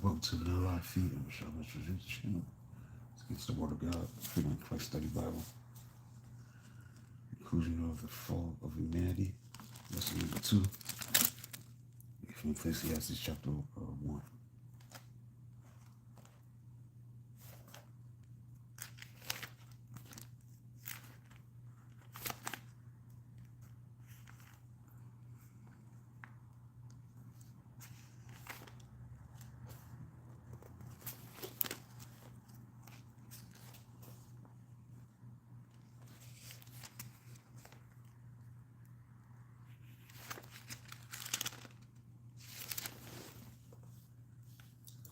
Welcome to the live feed of Rashad channel. It's against the Word of God, Freedom Christ Study Bible, inclusion of the fall of humanity. Lesson number 2, from Ecclesiastes chapter 1.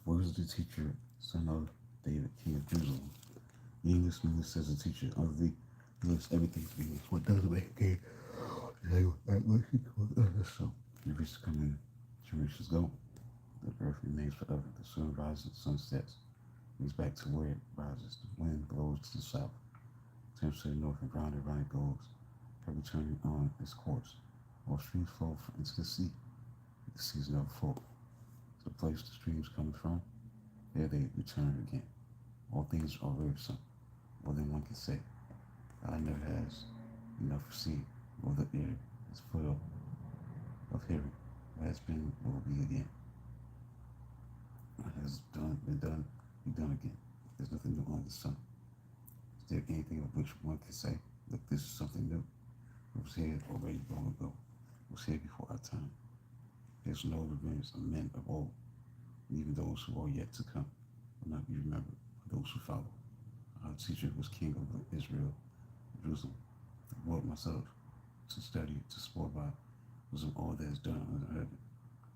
Where is the teacher, son of David, king of Jerusalem? Meaningless says the teacher of the lists everything's meaningless. What does make okay? So you reach to come in, generations go. The earth remains forever. The sun rises, the sun sets. Moves back to where it rises. The wind blows to the south. Turns to the north and round it goes, ever turning on its course. All streams flow into the sea. The seas never full. To the place the streams coming from, there they return again. All things are very simple, more than one can say. God never has enough to see, nor the ear is full of hearing. What has been will be again. What has been done, be done again. There's nothing new under the sun. Is there anything of which one can say, look, this is something new? It was here already long ago. It was here before our time. There's no revenge of men of old, and even those who are yet to come will not be remembered for those who follow. Our teacher was king of Israel, Jerusalem. I brought myself to study, to sport by, was all that is done under heaven.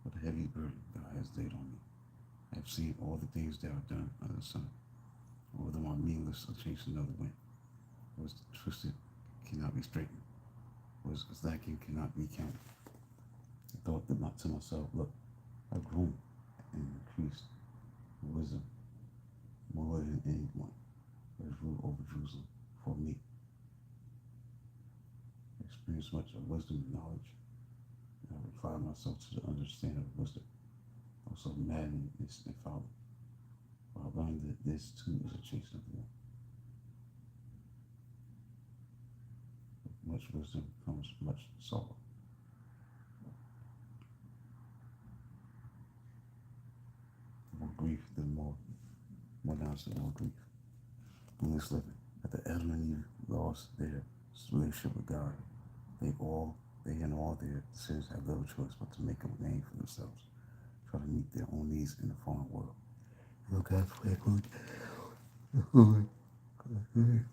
What a heavy burden God has laid on me. I have seen all the things that are done under the sun. All of them are meaningless or chasing another wind. What is twisted cannot be straightened. What is lacking cannot be counted. I thought to myself, look, I've grown and increased in wisdom more than anyone that has ruled over Jerusalem for me. I experienced much of wisdom and knowledge, and I applied myself to the understanding of wisdom, also madness and folly. But I learned that this too is a chase of the one. With much wisdom comes much sorrow. More grief than more knowledge than more grief. In this living, at the Adam and Eve lost their relationship with God, they and all their sins have little choice but to make a name for themselves, try to meet their own needs in the fallen world. Look God's way,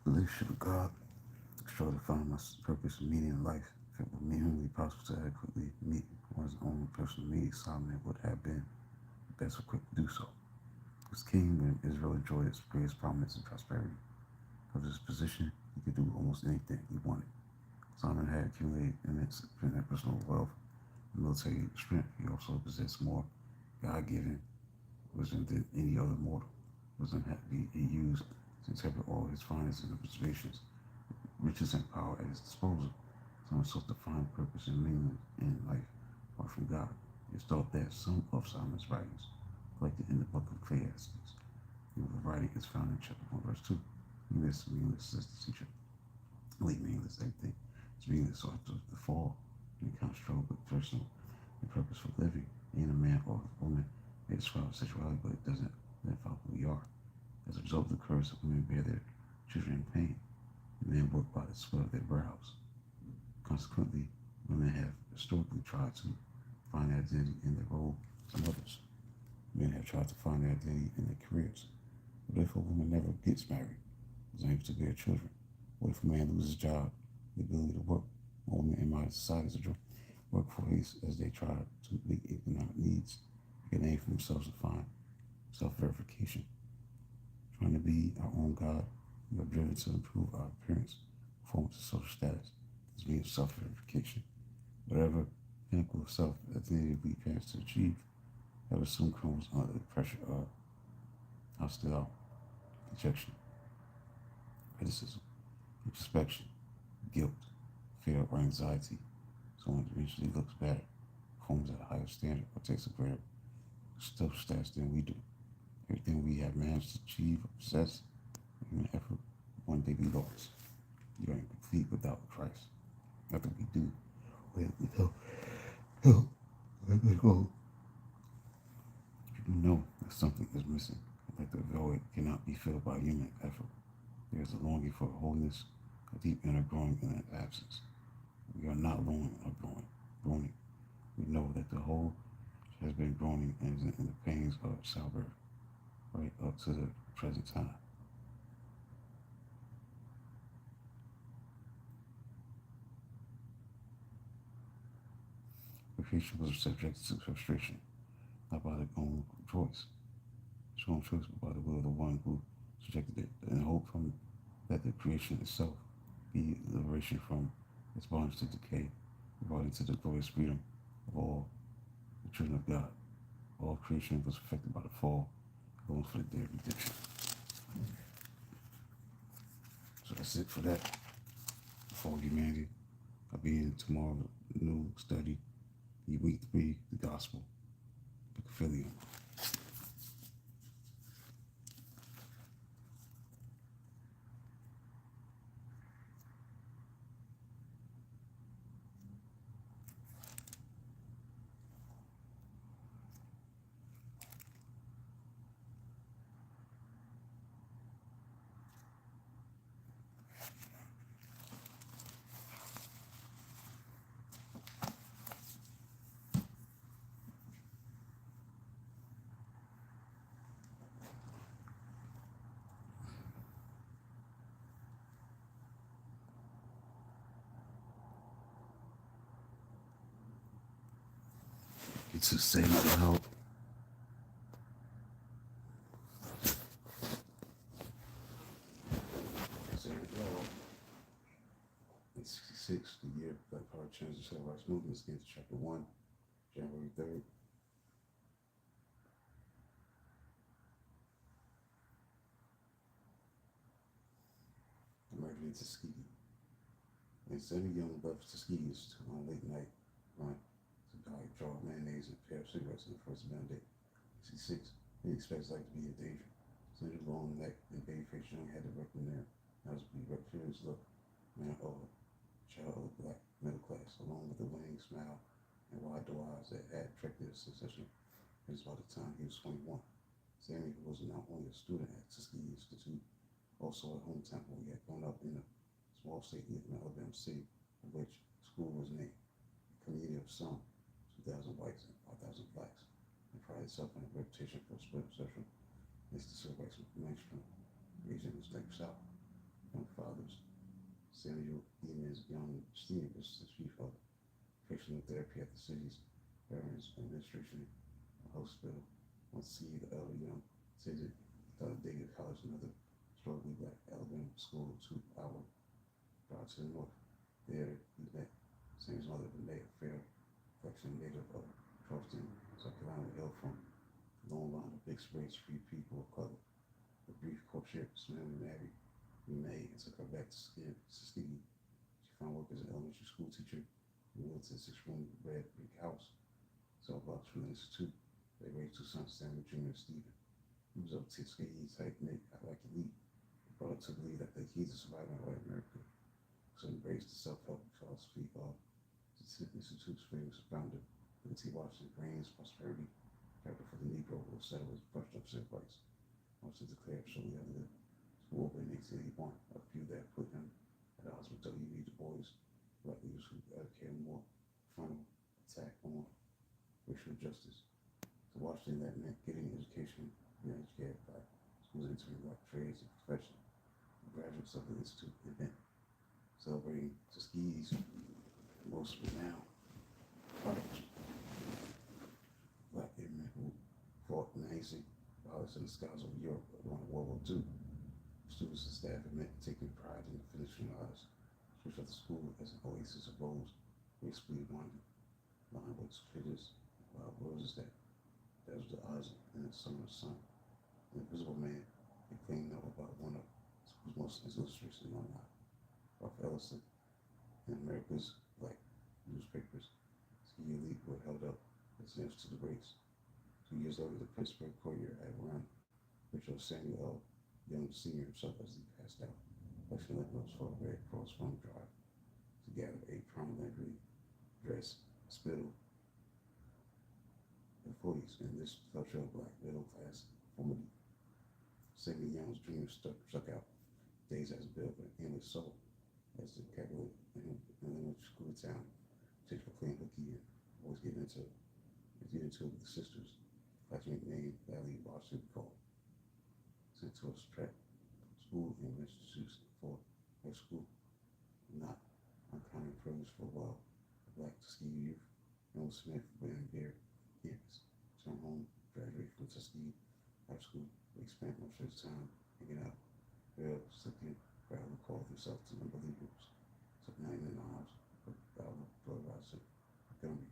relationship with God, struggle to find my purpose and meaning in life. If it were humanly possible to adequately meet one's own personal needs, Solomon would have been best equipped to do so. As king, when Israel enjoyed its greatest prominence and prosperity, of his position, he could do almost anything he wanted. Solomon had accumulated immense personal wealth and military strength. He also possessed more God-given wisdom than any other mortal. Wisdom had to be used to interpret all his finances and observations, riches and power at his disposal. Solomon sought to find purpose and meaning in life apart from God. It is thought that some of Solomon's writings, collected in the book of Ecclesiastes, the writing is found in chapter 1, verse 2. Meaningless, says the teacher. Meaningless, everything is meaningless. So after the fall, we can't struggle with personal and purposeful living. Being a man or a woman may describe sexuality, but it doesn't identify who we are. As a result of the curse, women bear their children in pain, and men work by the sweat of their brows. Consequently, women have historically tried to find their identity in their role as mothers. Men have tried to find their identity in their careers. But if a woman never gets married, is unable to bear children? What if a man loses his job, the ability to work? A woman in my society is a workforce as they try to meet economic needs, make a name for themselves and find self-verification. Trying to be our own God, we are driven to improve our appearance, performance, and social status. This means self-verification. Whatever pinnacle of self-identity we parents to achieve, ever soon comes under the pressure of hostility, rejection, criticism, introspection, guilt, fear, or anxiety. Someone eventually looks better, performs at a higher standard, or takes a greater status than we do. Everything we have managed to achieve or possess, human effort, one day be lost. We are incomplete without Christ. Nothing we do without help. Let go. You know that something is missing, that the void cannot be filled by human effort. There is a longing for wholeness, a deep inner growing in its absence. We are not longing or groaning. We know that the whole has been groaning in the pains of childbirth, right up to the present time. The creation was subjected to frustration, not by their own choice, its own choice, but by the will of the one who subjected it, and hope from that the creation itself be liberation from its bondage to decay, brought into the glorious freedom of all the children of God. All creation was affected by the fall, going for the day of redemption. So that's it for that. For humanity. I'll be in tomorrow, new study, week 3, the gospel, book of Philemon. Get to say out loud. Say it loud. In 66, the year Black Power changed the Civil Rights Movement, against Chapter 1, January 3rd. American into Tuskegee. And 7 young left Tuskegee's on late night run to buy jar of mayonnaise and a pair of cigarettes in the first mandate. 66, he expects life to be in danger. Senator long neck and baby-faced young had to work in there. That was be curious look, man over, child of the black middle class, along with a winning smile and wide doe eyes that had attracted a succession. It was about the time he was 21. Sammy, who was not only a student at Tuskegee Institute, also at home temple, he had grown up in a small state in Alabama City, of which school was named. A community of some 2,000 whites and 5,000 blacks, and prided itself on a reputation for split social next to civil rights mainstream. Region was like South. Young fathers, Samuel Eamon's young Steve was the chief of professional therapy at the city's Veterans Administration Hospital. Once see the elder young Sidney thought dated college, another struggling black Alabama school 2-hour drive to the north. There he met Sammy's mother, Renee, a fair flexion native of Charleston, South Carolina, hailed from a long line of mixed race free people of color. A brief courtship, Sammy married Renee and took her back to Tuskegee. She found work as an elementary school teacher and moved to a 6-room red brick house, several blocks from the institute. They raised 2 sons, Samuel Jr. and Stephen. He was of Tuskegee type Nick, I like to lead. He brought up to believe that the keys to surviving white America. So embraced the self-help philosophy of the Institute's famous founder, T. Washington. Brains, prosperity, chapter for the Negro will settle his brushed up civil rights. Washington declared shortly after the school opened in 1881, a few that put him at odds with W.E. Du Bois, black leaders who advocated more frontal attack on racial justice. To Washington, that meant getting an education, being educated by schools entering black trades and profession. The graduates of the Institute event celebrating Tuskegee's most renowned black airmen who fought in Haitian violence in the skies over Europe during World War II. Students and staff admit taking pride in the finishing honors, which of the school as an oasis of rose, gracefully winding, lined with figures, wild roses that was the eyes in the summer sun. An invisible man, a clean note about one of school's most illustrious and whatnot. Ralph Ellison in America's black newspapers. Ski elite were held up as next to the race. 2 years later, the Pittsburgh Courier had run Picture of Samuel Young Sr. himself as he passed out, collection leftovers for a Red Cross fund drive to gather a prominently dressed spittle employees in this cultural black middle class formerly. Samuel Young's dream struck out. Days as built an endless soul as the capital in school town takes proclaim hooky and always get into it. Get into it with the sisters. Classmate named Valley Washington called. Sent to a prep school in Massachusetts for high school. Not uncommon privilege for a while. The black Tuskegee youth. Noel Smith went their campus. Returned home, graduated from Tuskegee High School. He spent most of his time hanging out. Real slipping crowd who called themselves the Unbelievers. Took 99 hours for Valley Blood Roger Montgomery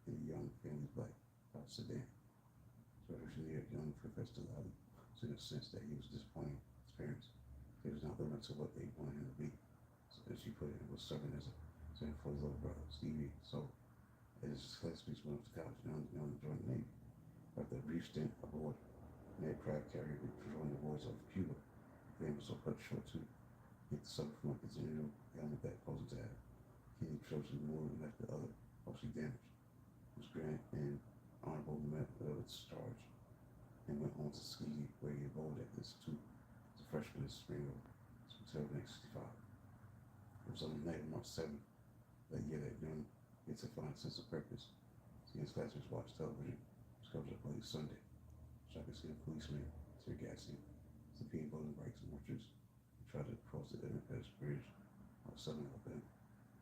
in a young family's black sedan. Revolutionary young Professor Lally so in a sense that he was disappointing his parents. He was not living up to what they wanted him to be. So as she put it, was serving as a serving for his little brother, Stevie. So as his classmates went up to college, Young joined the Navy. After a brief stint aboard an aircraft carrier patrolling the waters of Cuba, the name was so cut short too. He had to suffer from a congenital ailment that caused him to have kidney troubles more and left the other partially damaged. He was granted an honorable medal of discharge and went on to Tuskegee, where he enrolled at the Institute as a freshman in the spring of 1965. It was on the night of March 7th that year that Young gets a fine sense of purpose. Seeing his classmates watch television, discovers a bloody Sunday. Shocking seeing policemen tear gassing, stampeding voting bikes and marchers, and tried to cross the Independence Bridge on Southern Alabama.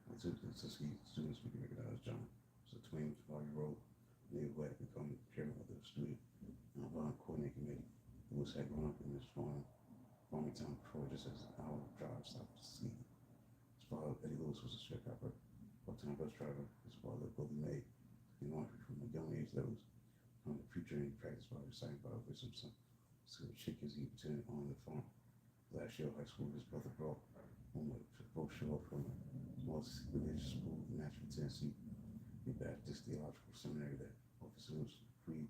The Tuskegee students we can recognize John was a twin Valley Road, named Black, become chairman of the student coordinating committee. Lewis had grown up in this farming town before, just as an hour drive south of Tuskegee. His father, Eddie Lewis, was a sharecropper, part-time bus driver. His father, Billy May, took laundry from a young age that was becoming a preacher and practiced by reciting Bible verses some chick as he pretended on the farm. Last year of high school, his brother brought home a brochure from a small religious school in Nashville, Tennessee, the Baptist Theological Seminary that offers students free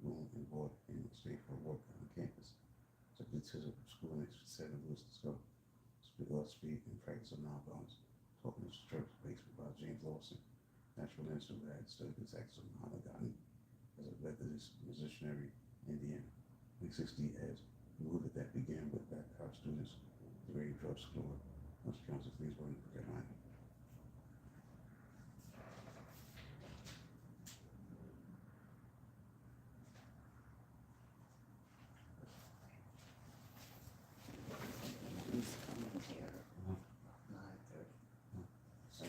room and board and stay for work on campus. So the school next 7 Lewis discovered speed and practice of nonviolence. Taught in his church basement by James Lawson, natural minister who had studied the tactics of Mahogany as a Methodist missionary in Indiana. In 1960, as the movement that began with black college students, the radio drug store, most counts of Greensboro, North Carolina. He's coming here about 9:30. So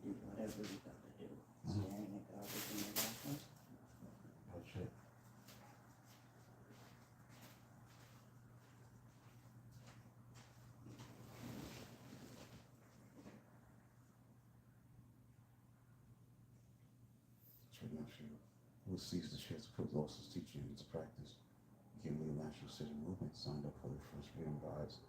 do whatever you got to do. Is there any garbage in the bathroom? I'll check. Pretty much Lewis seized the chance to put Lawson's teaching into practice. Became leader of the National Citizen Movement, signed up for the first freedom rides,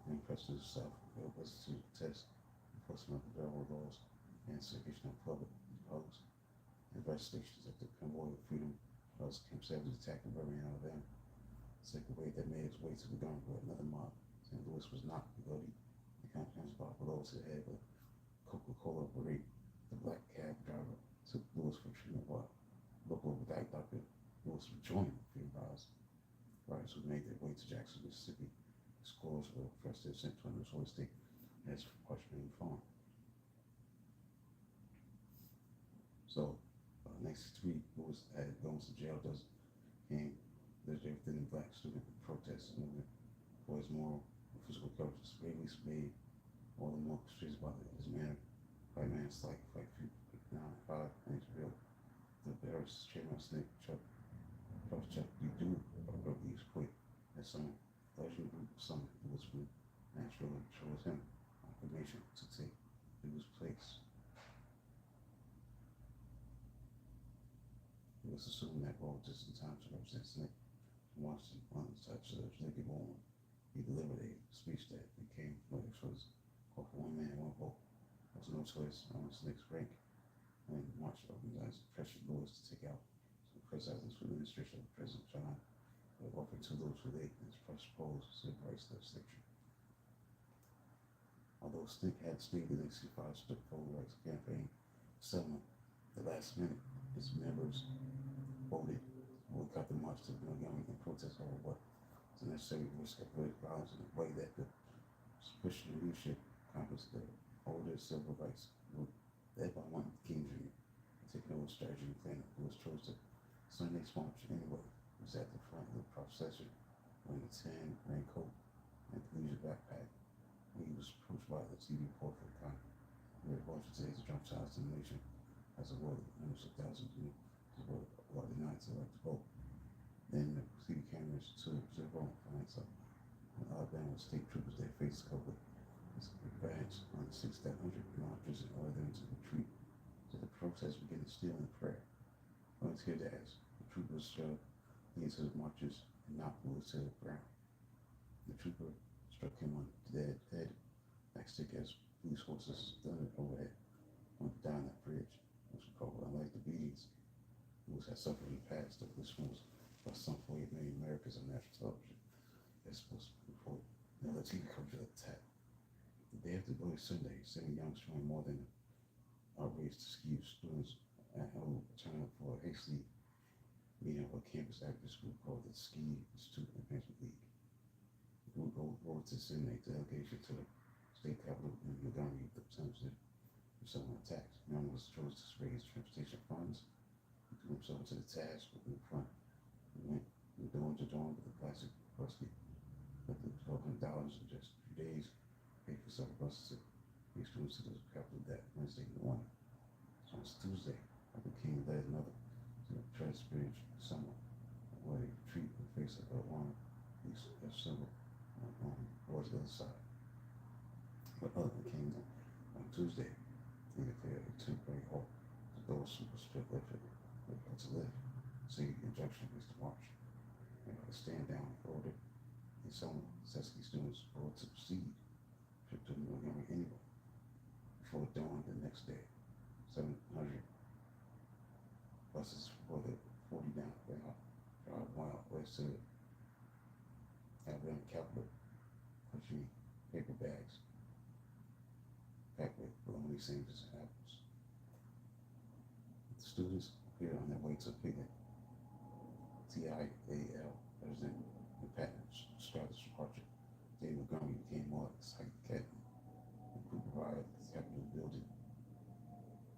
and impressed himself with a substitute test, enforcement of the federal laws, and segregation of public publics and bus stations at the convoy of freedom was Camp Savage attack in Birmingham, Alabama. Second wave that made its way to the gun with another mob. St. Louis was not bloody. The conference brought below his head, but Coca-Cola berate the black cab driver took Lewis for treatment while local black doctor Lewis rejoined the freedom riders who made their way to Jackson, Mississippi. Scores were arrested sent to an Minnesota state as Washington farm. So, 1963, Lewis had gone to jail, came there's within the black student protest movement for his moral and physical courage. Release made all the more persuasive about his manner. White man's like fight 9-5 and it's real. The barracks chairman Snake Chuck you do abruptly quit as some legend group summit Lewis would naturally chose him confirmation to take Lewis' place. It was assumed that role just in time to represent Snake from Washington on such a Lincoln Bowman. He delivered a speech that became famous for his call for one man, one vote. There was no choice on Snake's rank and March organized pressured Lewis to take out some criticizing the administration of President John to those who late in his proposed civil rights legislation. Although Stick had stated in 65 strict civil rights campaign settlement, the last minute, its members voted to boycott the march to Montgomery and protest over what was a necessary risk of violence in a way that could push the leadership Congress, the older civil rights group led by Martin King Jr., taking over strategy and planning, who was chose to Sunday's march anyway, was at the front of the procession wearing a tan raincoat and collegiate backpack when he was approached by the TV reporter for the Congress. We are watching today's Trump child's nomination as a voter, almost 1,000 people were denied to elect to vote. Then the TV cameras took the vote finds up. When Alabama state troopers their faces covered with badge on the 600 marchers in order them to retreat to the protest began stealing prayer. Volunteered as the troopers shoved into the marchers and knocked Lewis to the ground. The trooper struck him on the head, stick as police horses thundered overhead, went down that bridge. It was called, unlike the beatings Lewis had suffered in the past, the police was by some 48 million Americans on national television. As supposed to report another TV coverage of the attack. The day after Bloody Sunday, 7 youngsters showing more than outraged ski students at home turned up for a hasty meeting of a campus activist group called the Ski Student Advancement League. The group voted to send a delegation to the state capitol in Montgomery with the potential for some attacks. Members chose to raise transportation funds and threw themselves to the task in the front. We went from dorm to dorm with a plastic basket. Collected $1,200 in just a few days, paid for several buses to take students to the Capitol that Wednesday morning. So on Tuesday, Dr. King led another to the Transbridge Summer, where they retreat in the face of a long police symbol towards the other side. But other than King, on Tuesday, he declared a temporary halt to those who were stripped lifted to live. See injunction against the march. And to stand down in order. And some necessity students were to proceed to Montgomery anyway. Before dawn the next day, 700 buses for the 40 down drive mile west to the Alabama Capitol, pushing paper bags packed with bologna sandwiches and apples. The students appeared on their way to a picnic. TIAL President Patton Stratton's departure. Dave Montgomery became more excited academy. The group arrived at the Capitol building.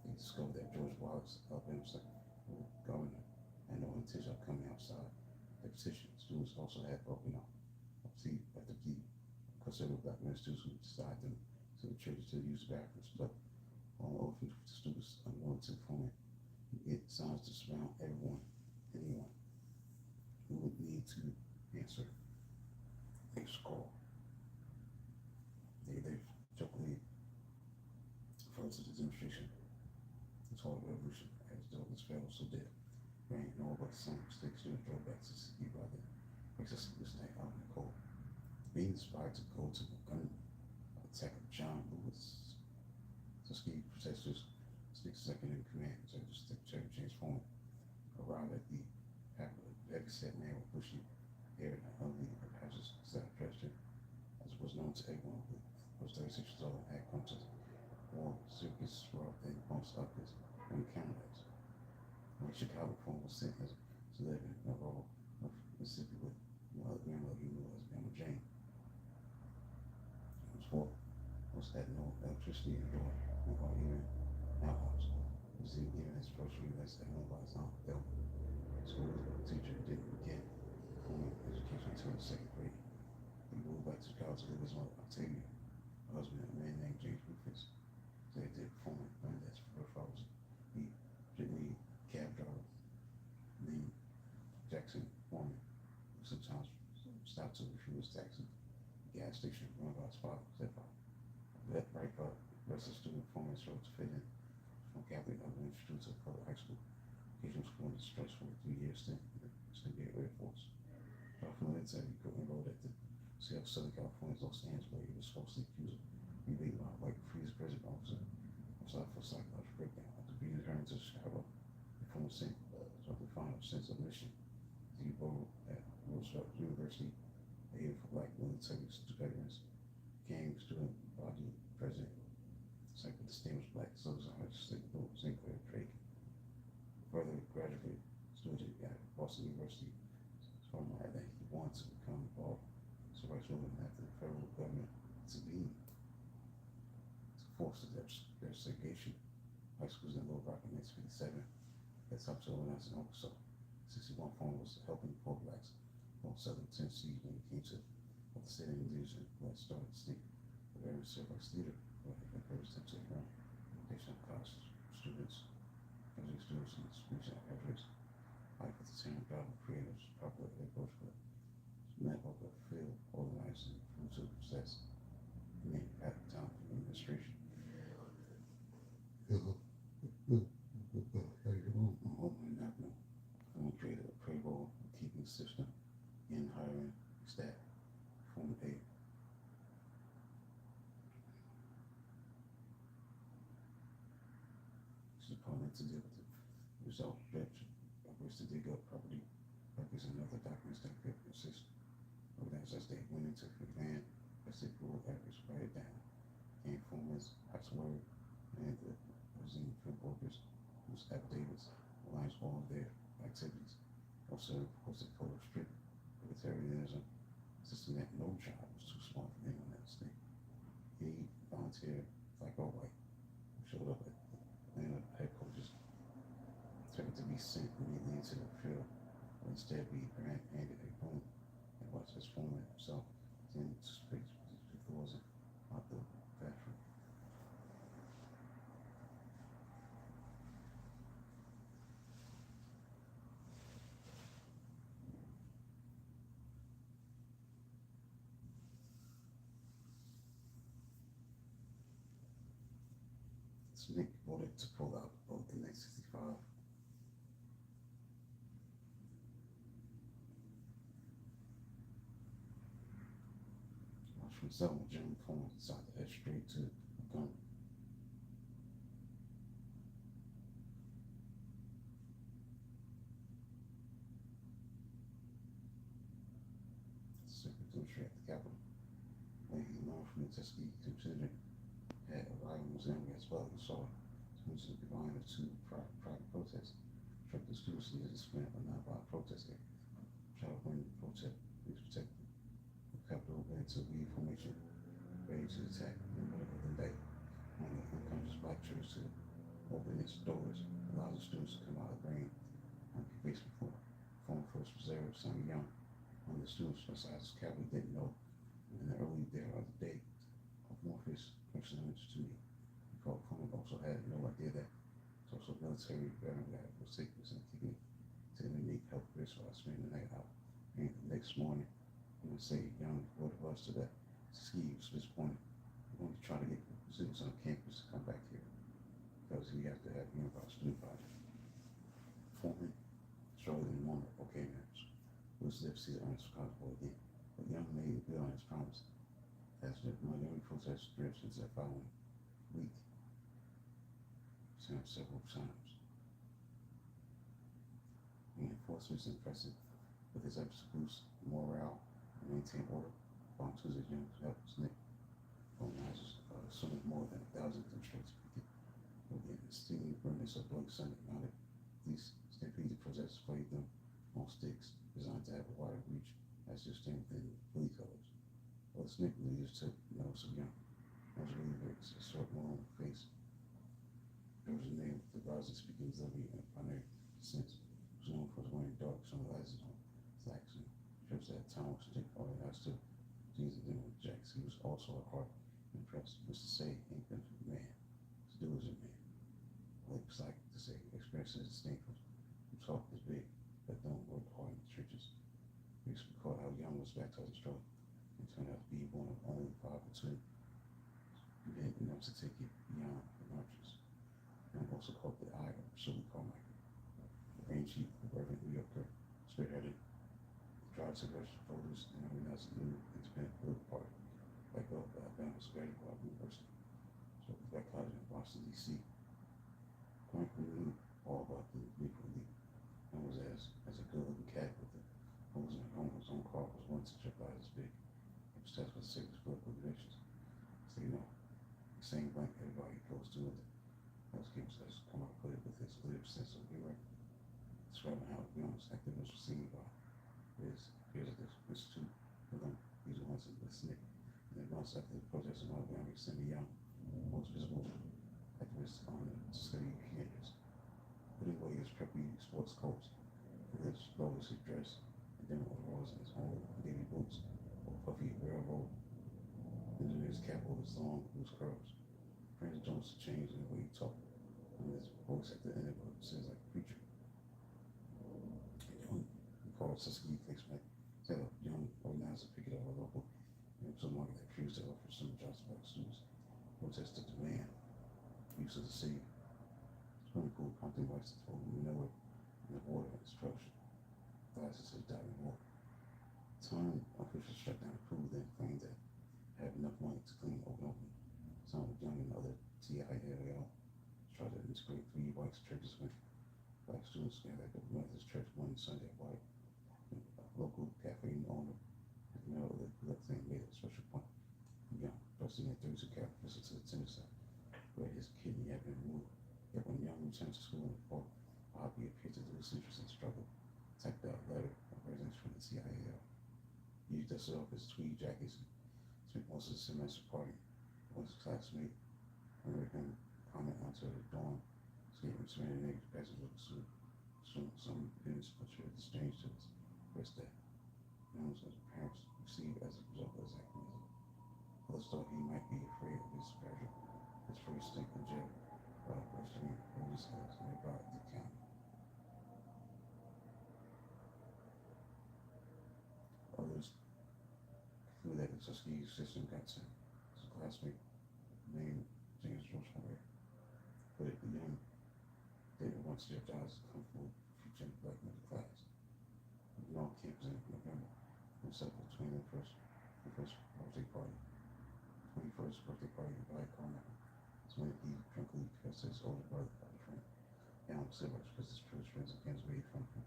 They discovered that George Wallace, Alabama governor, had no intention of coming outside the petition. Students also had broken up after the conservative black ministers who decided them to the churches to use bathrooms, but all over the students unwilling to form it. Get signs to surround anyone who would need to answer a call. They jokingly referred to the demonstration the total revolution as though this failed so dead. There ain't no but some mistakes students drove back to ski by the excessive this night out in the cold. Being inspired to go to Montgomery, attack of John Lewis. The ski protesters, Stick's second in command, Secretary James Foreman, arrived at the Capitol. The heavy-set man with bushy hair and ugly patches instead of President, as was known to everyone who was 36 years old and had come to war circus route and bumps up his own cameras. When Chicago phone was sent as to live in a rural of Mississippi with no other grandmother he knew as Grandma Jane. It was poor. Most had no electricity in the door, or even outhouse. He was even given his first realize that nobody's not available. School teacher didn't begin formal education until the second grade. He moved back to Chicago to live with his mother, Octavia, her husband, a man named James Rufus. They did Foreman learned that her father was a jitney cab driver named Jackson Foreman, who sometimes stopped to refuel his taxi. The gas station run by his father, stepfather. That right by rest of student Foreman struggled to fit in from Catholic elementary to public high school. Occasional school in distress for a 3-year stint in the State Air Force. From said he enrolled at the Seattle, Southern California's Los Angeles, where he was falsely accused of being a white freeze president officer for psychological breakdown. After being returned to Chicago, the former sent to find a sense of mission. D. Road at Roosevelt University, aid for Black military veterans, became student body president, second distinguished Black Social Sinclair Drake, further graduate student at Boston University, from that he wanted to become involved in civil rights movement after the federal government intervened to force their segregation. High schools in Little Rock in 1957. That's up to organize in Arkansas. 61 phone was helping poor blacks on southern Tennessee when it came to the state of Indian Black started to state the very civil rights leader who encouraged them to learn education of college students, graduate students, and recent graduates. Like at the same Bible creators, popular approach for network of field organizing fruits of success, and at the time for administration. Created a payroll keeping system in hiring staff from a department to deal with the result of which to dig up property records and other documents that could assist organizers as they went into the van, as they pulled average, write it down, gain formats, password, and the using field workers whose affidavits aligns all of their activities. Also, of course, the code of strict libertarianism, system that no job was too small for anyone else. He volunteered, black or white, showed up at Atlanta headquarters, expected to be sent immediately into the field, but instead be handed a phone and watched his foreman himself then to speak to those out the factory. Nick voted to pull out both in 1965. From Selma, Jim Coleman decided to head straight to Montgomery. Secretary at the Capitol. When he learned from the Tuskegee contingent had arrived in Missouri as well, he saw students in the line of two private protests. Struck the students needed to spend a nonviolent protest area. Tried to win the protest, please protect them. The Capitol went into lead formation, ready to attack in the middle of the day. When the unconscious black church to open its doors, allowed the students to come out of the rain on the basement floor. Former First Reserve Sayin Young, one of the students besides Cavalry didn't know in the early there of the day of Morpheus personal interest to me. Coleman also had no idea that social military veteran that was taking us and keeping to the unique health risk while spending the night out. And the next morning, I'm gonna say Young reported us to that Ski was disappointed. He wanted to try to get students on campus to come back here because he had to have about student body. Foreman struggled in the moment, okay, man. Who's the FC earns for college boy again? But Young made good on his promise. As the Montgomery protest drifts into the following week, several times. The enforcement is impressive with his efforts to boost morale and maintain order. On Tuesday, Young helped Nick organizers assuming more than 1,000 demonstrators with the esteemed remnants of Blake Sunday mounted. These stampede protesters played them on sticks designed to have a wider reach as just stand within blue colors. Well, the snake leaders took notice of Young. As Williams, a short, long face, there was a name of the rising speaking Zebby in primary sense, was known for wearing dark sunglasses on slacks and trips that Tom was organized to Jesus and with Jacks. He was also a heart impressed. Mr. Say, ain't been a man. His dude is a man. Like to say, experiences distinctive. Who talk is big, but don't work hard in the churches. We recall how Young was baptized in struggle and turned out to be one of only 5 or 2 who had enough to take it beyond the marches. Young also called the eye of Silly Carmichael, the brain chief of Reverend New Yorker, spearheaded the drive to register voters and organized a new independent political party, like Alabama's Grady Clark University, so Black College in Boston, D.C. Carmichael knew all about the Negro League and was as a good-looking cat with a fellow student that was keeps us come out put it with his clear sense of humor, describing how Young's activism was received by his peers at the institute for them. These ones listening. And then months after the protest in Alabama, Cindy Young, most visible activist on the city campus, putting away his preppy sports coats, his bows dress, and then overalls in his own navy boots, or puffy railroad, and then his cap over his long, loose curls. Francis Jones changed in the way he talked, and his voice at the end of it sounds like a preacher. Young called Tuskegee Casement, said a young organizer picket of a local, and someone that accused her for some jobs black students protested demand use of the city. Swimming pool prompting whites to throw Miller in the water and destruction. Glasses had died in water. Time officials shut down the pool, then claimed that had enough money to clean open. Some of Young and other TILL tried to integrate 3 white churches with black students together at the Methodist Church one Sunday. White local cafe owner in the middle of the thing made a special point. Young, trusting at 32 Catholic visit to the Tennessee, where his kidney had been removed. Yet when Young returned to school in the fall, Bobby appeared to lose interest and struggle. Typed out a letter of resignation from the TIL. He dusted off his tweed jackets and spent most of the semester partying. One of his classmates heard him comment onto the dorm statement surrounding niggas passing with the suit. Some students portrayed the strange to his first day. Young's parents received as a result of his activism. Others thought he might be afraid of his fragile, his first stint in jail, while questioning police heads nearby the county. Others concluded that the Tuskegee system got to his classmate named James George Hunter. But the Young didn't want to jeopardize the comfortable future black middle class. The Young campus in November himself between the first birthday party. 21st birthday party in Black Carmichael. It's when he drunkenly cursed his older brother by the friend. Young cigarettes because his close friends against where he from him.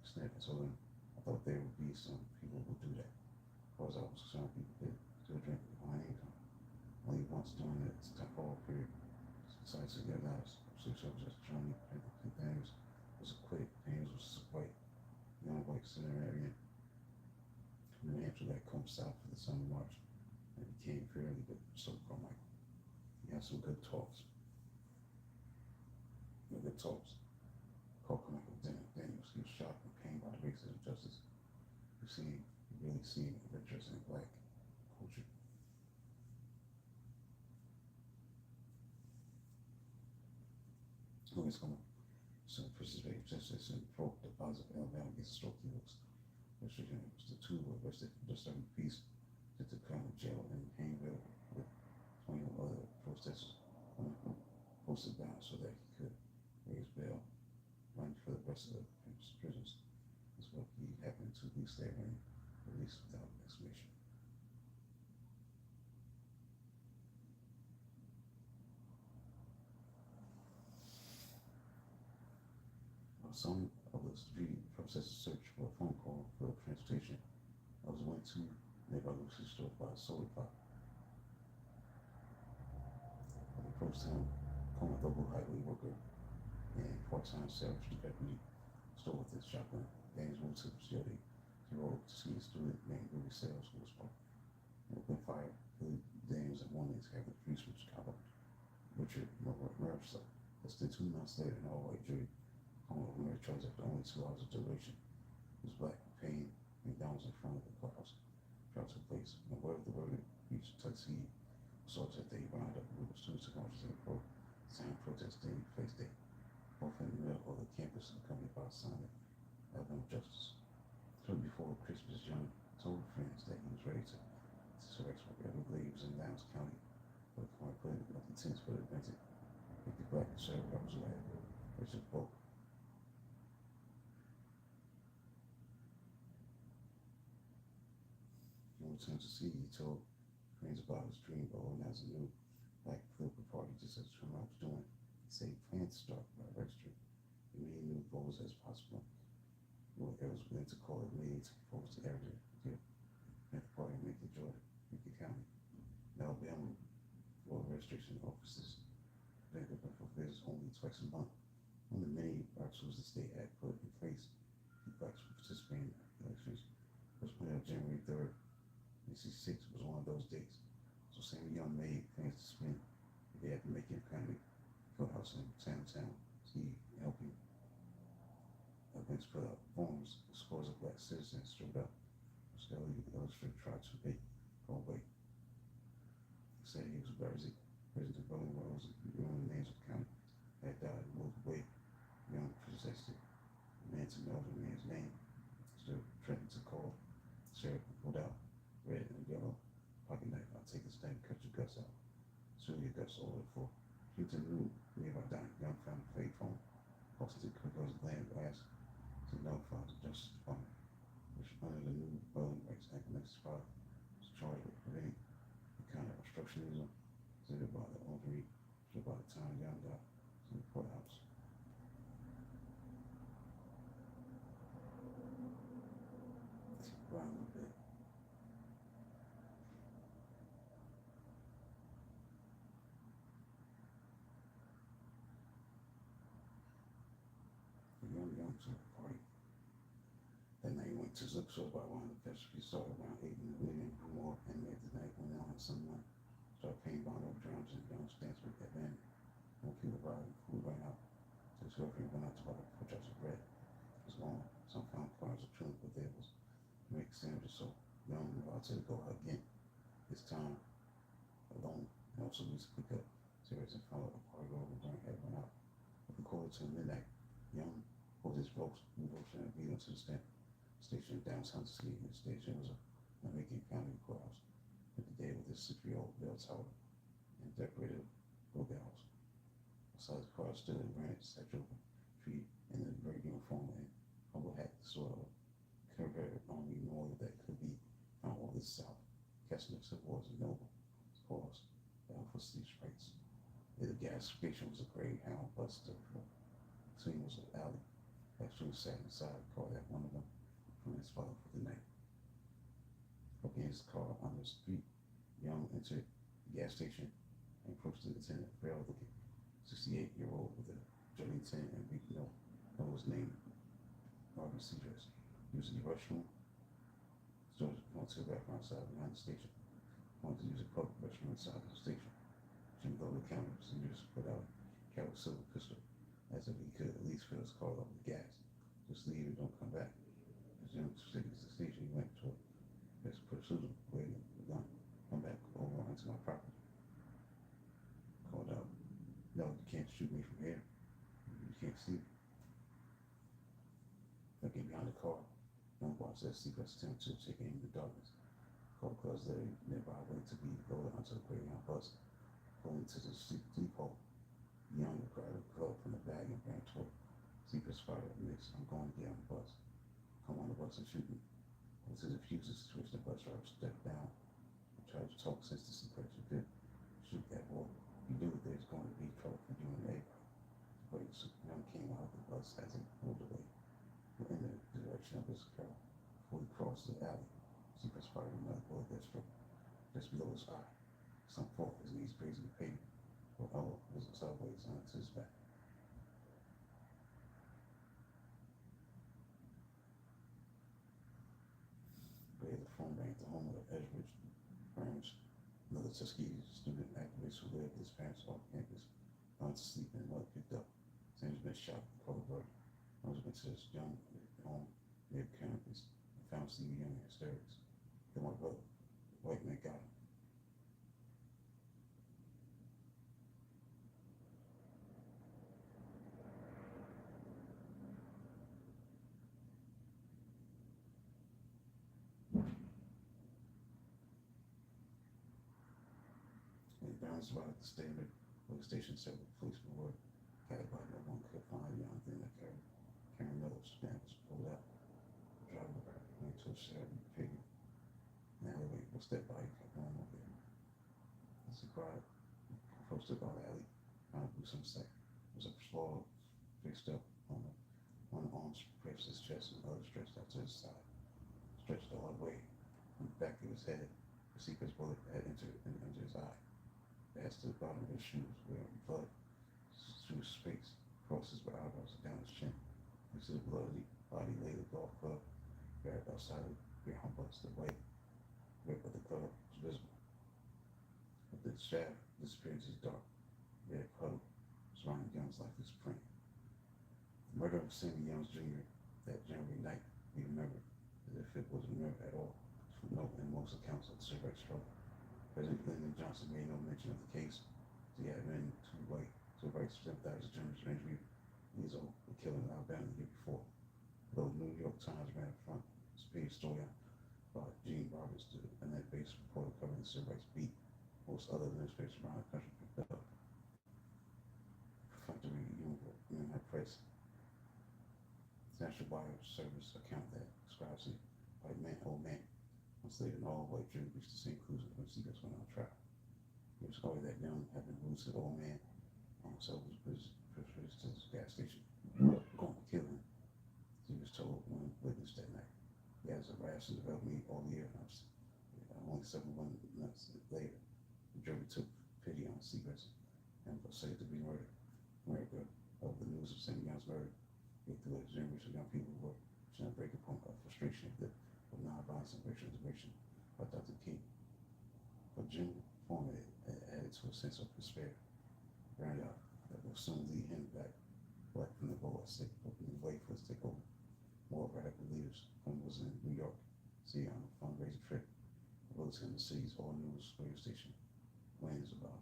Snapped and told him, I thought there would be some people who do that. As far as I was concerned, people did still drink behind income. Only once during the fall period, decided to get lives. Six of us, Johnny Daniels was acquitted. Daniels was white, young white centenarian from New Hampshire that come south for the summer march and became fairly good so Carmichael. He had some good talks. Called Carmichael Daniels. He was shocked and pained by the racism and justice. He really seen interest in black culture. Always come so participated justice and broke the bonds of Alabama against stroke heroes. Rashad was the 2 were arrested for disturbing peace at the county jail in Hayville with 21 other protesters posted down so that he could raise bail, run for the rest of the prisons. That's what he happened 2 weeks later and released without explanation. Some of the street processors search for a phone call for transportation. I was went to nearby grocery store by a solar pop. I approached him, calling a local highway worker and part-time sales deputy store with his shotgun. Daniels moved to the facility. He rode to see a student named Ruby Sales who was parked. And opened fire. Billy Daniels at one end having the police from Chicago. Richard Mercer. Less than 2 months later, an all-white jury Mary charged after only 2 hours of duration. He was black, pain, McDonald's in front of the courthouse. Trial took place. And wherever the verdict reached Tuskegee, assaults that they wound up with students to marches and sign protest day, place day. Both in the middle of the campus accompanied by a sign of Alabama justice. Shortly before Christmas, Young told friends that he was ready to select whatever leaves in Lowndes County for the corner put in the tents for the event. If the black sheriff represented Richard Polk. Returned to see, he told friends about his dream of organizing a new black political party just as Trump was doing. He said he planned to start by registering as many new voters as possible. Lord Evans began to call it meeting to propose to area to the party in Macon County. In Alabama, for registration offices for visits only twice a month. One of the many articles the state had put in place to keep blacks from participating in elections was when January 3rd, 1966 was one of those days. So Sammy Young made plans to spend the day at the Macon County Courthouse in Town, Steve, helping events put up forms. Scores of black citizens showed up. Scully illustrated tried to make go away. He said he was busy. President Rolling Rose, the names of the county, had died and moved away. Young possessed it. The man to know the man's name. Still threatened to call. Sheriff pulled out red and yellow pocket knife. I'll take this knife and cut your guts out. Soon your guts over for. Houston knew nearby dying. Young found a fake phone. Posted to Cook's land asked to notify the Justice Department, which under the new Voting Rights Act of 1965 was charged with preventing the kind of obstructionism exhibited by the Audrey by the time Young got to the courthouse. Let's get around a little bit. Young to the party. That night he went to Zip Show by one of the vegetables started around 8 in the evening or more, and at the night went on someone started paying bond overdrafts and Young's dance with that man. When people arrived, food ran out. So his girlfriend went out to buy 4 drops of bread. It was long. Some found cars of children, but there was make sandwiches, so Young allowed to go out again. This time alone, and also used to pick up cigarettes and follow a party over and had run out. With a quarter to midnight, Young pulled his ropes and beat him to the station downtown to sleep. The station was a Macon County courthouse. At the day with this 6-year-old bell tower and decorated bookshelves. Outside the car stood a granite statue of a tree in a great uniform and humble hat, sort of Confederate Army memorial that could be found all the South. Casting of was a noble cause down for these rights. The gas station was a Greyhound bus depot. Between was an alley. Actually sat inside the car that one of them from his father for the night. Hooking his car on the street, Young entered the gas station and approached the attendant, frail looking 68-year-old with a dirty tin and weak nose named RBC dress. Using the restroom, George went to the bathroom outside behind the station. Wanted to use a public restroom inside the station. Jim go to the counter, procedures put out a carry silver pistol, as if he could at least fill his car up with gas. Just leave and don't come back. As Jim proceeded to the station, he went toward his pursuit, waiting the gun. Come back over onto my property. Called out, no, you can't shoot me from here. You can't see me. Looking behind the car, Young watched as secrets attempt to take aim in the darkness. Called cars there nearby waiting to be loaded onto the Greyhound bus. Pulling to the depot, Young grabbed a glove from the bag and ran toward Secret's fired at Mix. I'm going to get on the bus. Come on the bus and shoot me. Over to the fuses, switch the bus driver stepped down and tried to talk since the secret did shoot that boy. You knew there's going to be trouble for you and everybody. But Young came out of the bus as he moved away. In the direction of his car before he crossed the alley. Secret's fired another bullet that struck just below his eye. Some fall, his knees grazing the pavement, or elbow was sideways onto his back. But the phone rang at the home of Edgeridge Burns, another Tuskegee student activist who lived with his parents off campus, gone to sleep and mother picked up. Sam's been shot in Colorado. I was to this Young home near campus and found Stevie Young in hysterics. Then my brother, the white man got him. And Burns arrived at the station several policemen were gathered by no one could find Young. Then the Karen Miller's van was pulled out. The driver went to a Saturday pavement. Now we will step by, kept going over there. As he cried, approached the alley, found a gruesome sight. There was a slow fixed up on one arm pressed his chest and the other stretched out to his side. Stretched all the way from the back of his head. The secret's bullet had entered his eye. Passed to the bottom of his shoes, where blood through his face, across his eyebrows, and down his chin. You see the bloody body lay the golf club, grabbed outside of your humbucks, the white grip of the club was visible. But the shaft disappeared into his dark, red puddle, surrounding Young's lifeless print. The murder of Sammy Youngs Jr. that January night we remember as if it was remembered at all. From note in most accounts of the civil rights struggle. President Lyndon Johnson made no mention of the case. He had been two white civil rights sympathizers during his injury years old, were killed in Alabama the year before. Though New York Times ran a front page story about Gene Roberts, the internet-based reporter covering the civil rights beat, most other newspapers around the country picked up. Perfunctory United Press, National Wire Service account that describes a white man, old man, once later an all-white jury reached the same conclusion when Seagrass went on trial. It was discovered that Young had been rude to the old man on himself was to the gas station, going to kill him. He was told one witness that night. He has a rash and developed me all year. Only 7 months later, the jury took pity on Seagrass and proceeded to be murdered. America, of the news of Sammy Young's murder, it threw a generation of young people who were trying to break a point of frustration of nonviolence and racial integration by Dr. King. But Jim Foreman added to a sense of despair, burned out, that will soon lead him back black from the goal at stake, opening the way for his takeover. More radical leaders. One was in New York City on a fundraising trip, visiting the city's all-news radio station. Wayne's about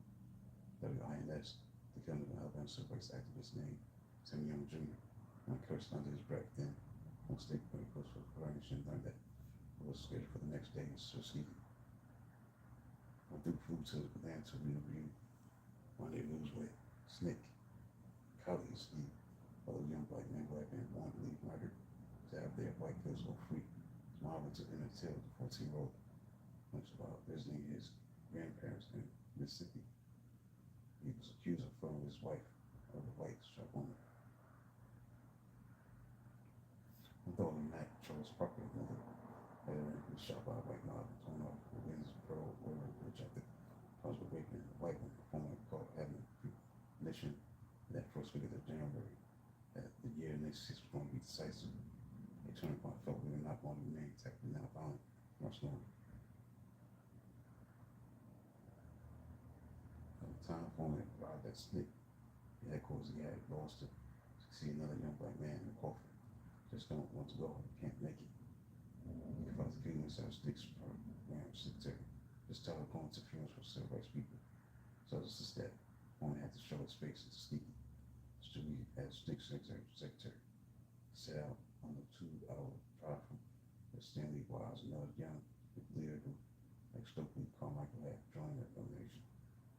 WINS, the killing of an Alabama civil rights activist named Sammy Young Jr. When cursed under his breath, then one state medical for coronation learned that it was scheduled for the next day in Tuskegee. When Duke flew to Atlanta to review Monday News with Snick, colleagues, he, other young black men who had been born to leave murdered, to have their white kids go free. Marvin took in a tale of the 14-year-old much about visiting his grandparents in Mississippi. He was accused of throwing his wife of a white shop woman. Although Matt Charles Parker, another veteran, was shot by a white mob, torn off the winds of Pearl River, which I think was raping a white woman, formerly called having mission that first week of January. That the year 1966 was going to be decisive. A turning point felt we were not going to remain technically nonviolent much longer. At the time, Foreman arrived at Snick, the headquarters he had lost to see another young black man in the coffin. Just don't want to go, can't make it. He felt the feelings of Snick's program secretary. Just tell her going to funerals for civil rights people. So it's just that Foreman had to show his face to Sneaky. Stewie as Snick's secretary. Set out on a 2-hour drive from Stanley Wise, another young leader who, like Stokely Carmichael, had joined the organization.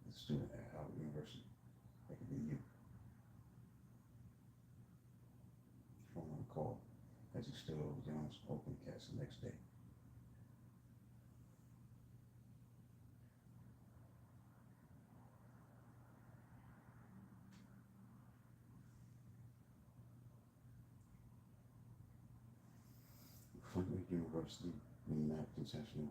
A student at Howard University. That could be you. Foreman called as he stood over Young's open cast the next day. Flint University, Indianapolis International.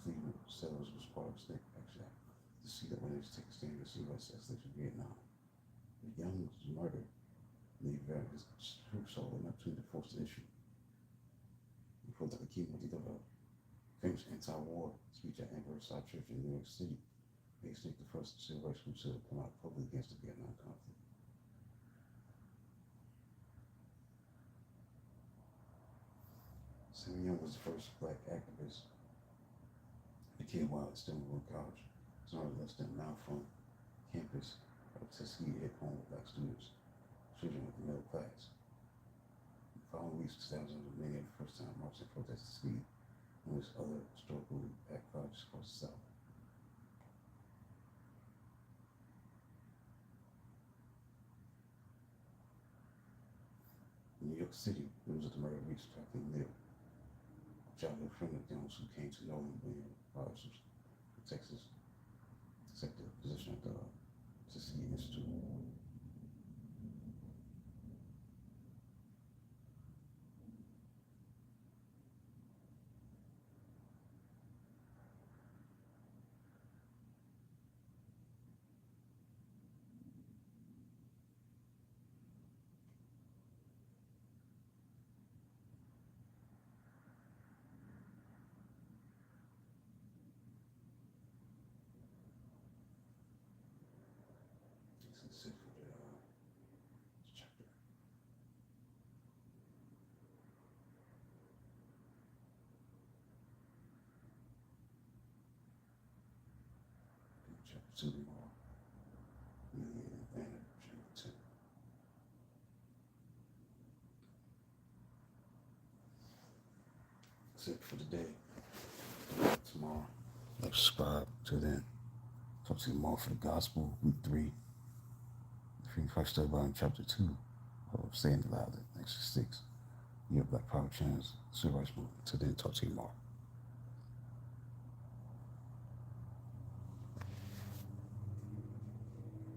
Cleveland settlers was part of State actually to see that when they take a stand to see U.S. escalation in Vietnam. The Young's murder made his true soul an opportunity to force the issue. He put the key when he did a famous anti-war speech at Emperor Side Church in New York City. Made State the first civil rights group to come out publicly against the Vietnam conflict. Sammy Young was the first black activist. Became while at Stonewall College. It's not less than a mile from campus of Tuskegee at home with black students, children of the middle class. The following weeks, thousands of many at the first time marched and protested Tuskegee and with other historically black colleges across the South. In New York City, news of the murder reached Kathleen Neal, a childhood friend of Jones who came to know him when he was from Texas, accepted the position at the Just to get used to. That's it for the chapter. Chapter 2 tomorrow. Million Advantage, chapter 2. That's it for today. Tomorrow. Like, subscribe. Till then. Talk to you tomorrow for the gospel, week 3. The Free Christ Study Bible, chapter 2 of Saying It Loud, Extra 6. You have Black Power Chance, Civil Rights Movement. Till then, talk to you tomorrow.